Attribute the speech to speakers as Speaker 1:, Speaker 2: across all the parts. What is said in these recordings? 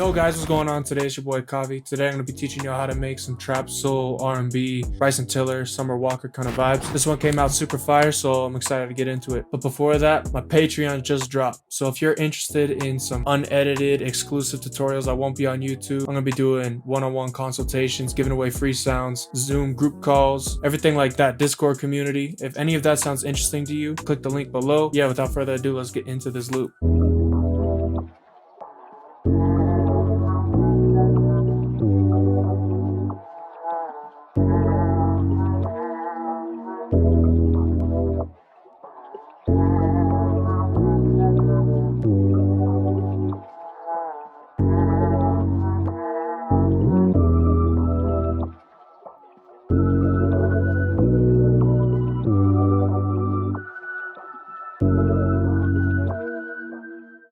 Speaker 1: Yo guys, what's going on? Today it's your boy Kavi. Today I'm going to be teaching you how to make some Trapsoul R&B, Bryson Tiller, Summer Walker kind of vibes. This one came out super fire, so I'm excited to get into it. But before that, my Patreon just dropped. So if you're interested in some unedited exclusive tutorials that won't be on YouTube, I'm going to be doing one-on-one consultations, giving away free sounds, Zoom group calls, everything like that, Discord community. If any of that sounds interesting to you, click the link below. Yeah, without further ado, let's get into this loop.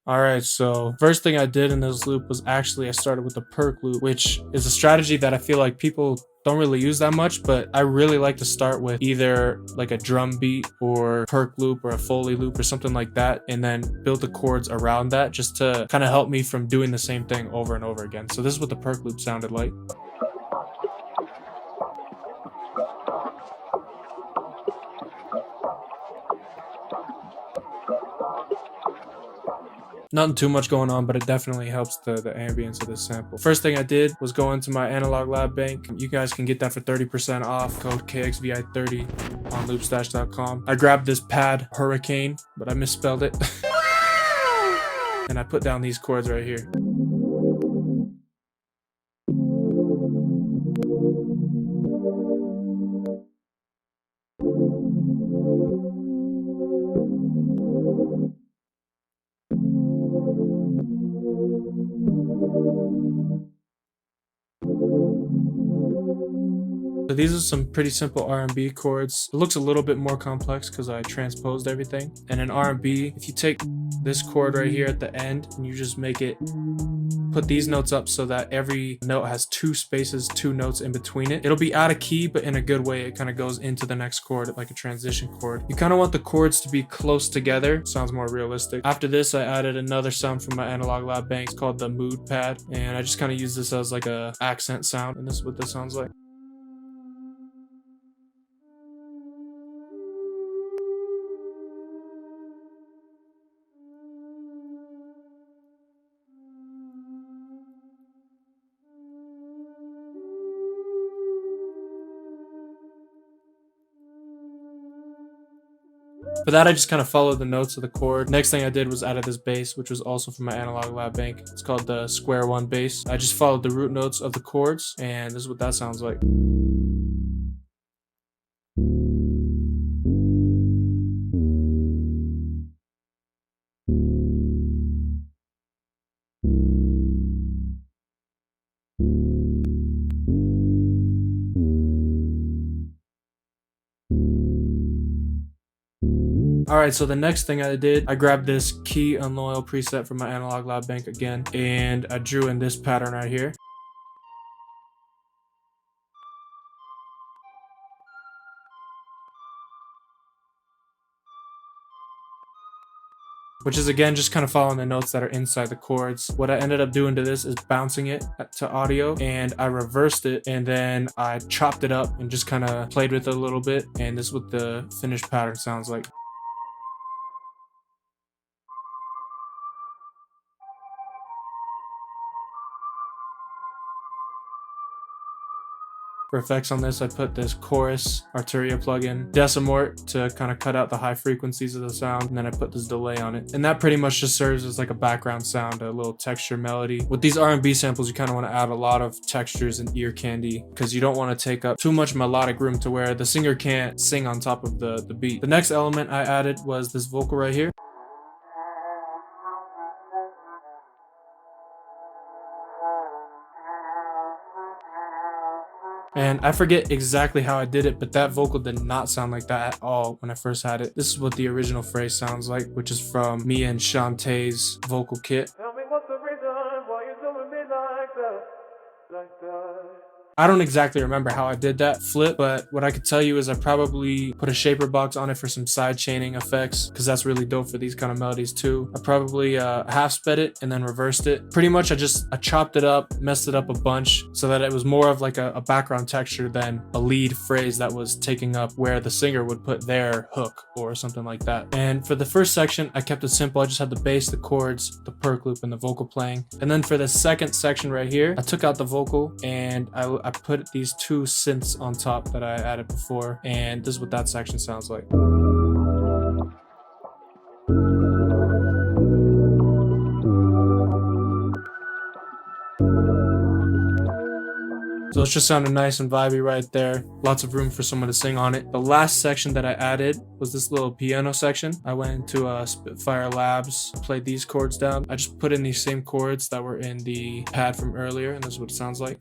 Speaker 1: Alright, so first thing I did in this loop was actually I started with the perk loop, which is a strategy that I feel like people don't really use that much, but I really like to start with either like a drum beat or perk loop or a Foley loop or something like that, and then build the chords around that just to kind of help me from doing the same thing over and over again. So this is what the perk loop sounded like. Nothing too much going on, but it definitely helps the ambience of this sample. First thing I did was go into my analog lab bank. You guys can get that for 30% off, code KXVI30 on loopstash.com. I grabbed this pad Hurricane, but I misspelled it. And I put down these chords right here. So these are some pretty simple R&B chords. It looks a little bit more complex because I transposed everything. And in R&B, if you take this chord right here at the end and you just make it, put these notes up so that every note has two spaces, two notes in between it. It'll be out of key, but in a good way. It kind of goes into the next chord like a transition chord. You kind of want the chords to be close together. Sounds more realistic. After this, I added another sound from my analog lab bank. It's called the mood pad. And I just kind of use this as like a accent sound. And this is what this sounds like. For that, I just kind of followed the notes of the chord. Next thing I did was added this bass, which was also from my analog lab bank. It's called the square one bass. I just followed the root notes of the chords, and this is what that sounds like. Alright, so the next thing I did, I grabbed this key unloyal preset from my analog lab bank again, and I drew in this pattern right here. Which is again just kind of following the notes that are inside the chords. What I ended up doing to this is bouncing it to audio, and I reversed it, and then I chopped it up and just kind of played with it a little bit, and this is what the finished pattern sounds like. For effects on this, I put this chorus Arturia plugin, Decimort, to kind of cut out the high frequencies of the sound, and then I put this delay on it. And that pretty much just serves as like a background sound, a little texture melody. With these R&B samples, you kind of want to add a lot of textures and ear candy because you don't want to take up too much melodic room to where the singer can't sing on top of the beat. The next element I added was this vocal right here. And I forget exactly how I did it, but that vocal did not sound like that at all when I first had it. This is what the original phrase sounds like, which is from me and Shantae's vocal kit. Tell me what's the reason why you're doing me like that. I don't exactly remember how I did that flip, but what I could tell you is I probably put a shaper box on it for some side chaining effects, because that's really dope for these kind of melodies too. I probably half sped it and then reversed it. Pretty much I chopped it up, messed it up a bunch so that it was more of like a background texture than a lead phrase that was taking up where the singer would put their hook or something like that. And for the first section, I kept it simple. I just had the bass, the chords, the perk loop, and the vocal playing. And then for the second section right here, I took out the vocal and I put these two synths on top that I added before, and this is what that section sounds like. So it's just sounding nice and vibey right there. Lots of room for someone to sing on it. The last section that I added was this little piano section. I went into Spitfire Labs, played these chords down. I just put in these same chords that were in the pad from earlier, and this is what it sounds like.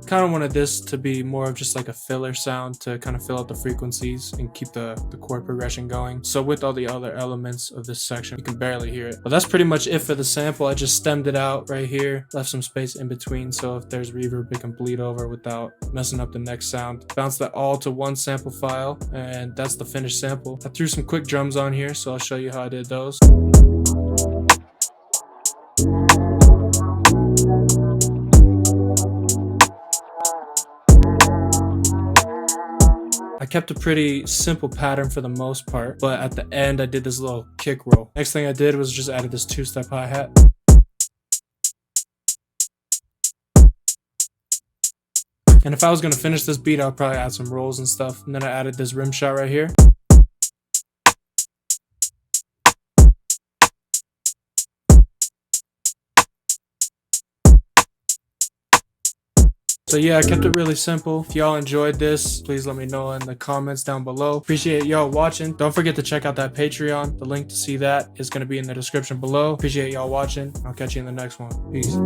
Speaker 1: Kind of wanted this to be more of just like a filler sound to kind of fill out the frequencies and keep the chord progression going. So with all the other elements of this section, you can barely hear it. But that's pretty much it for the sample. I just stemmed it out right here, left some space in between, so if there's reverb, it can bleed over without messing up the next sound. Bounce that all to one sample file, and that's the finished sample. I threw some quick drums on here, so I'll show you how I did those. I kept a pretty simple pattern for the most part, but at the end I did this little kick roll. Next thing I did was just added this two-step hi-hat. And if I was gonna finish this beat, I'll probably add some rolls and stuff. And then I added this rim shot right here. So yeah, I kept it really simple. If y'all enjoyed this, please let me know in the comments down below. Appreciate y'all watching. Don't forget to check out that Patreon. The link to see that is going to be in the description below. Appreciate y'all watching. I'll catch you in the next one. Peace.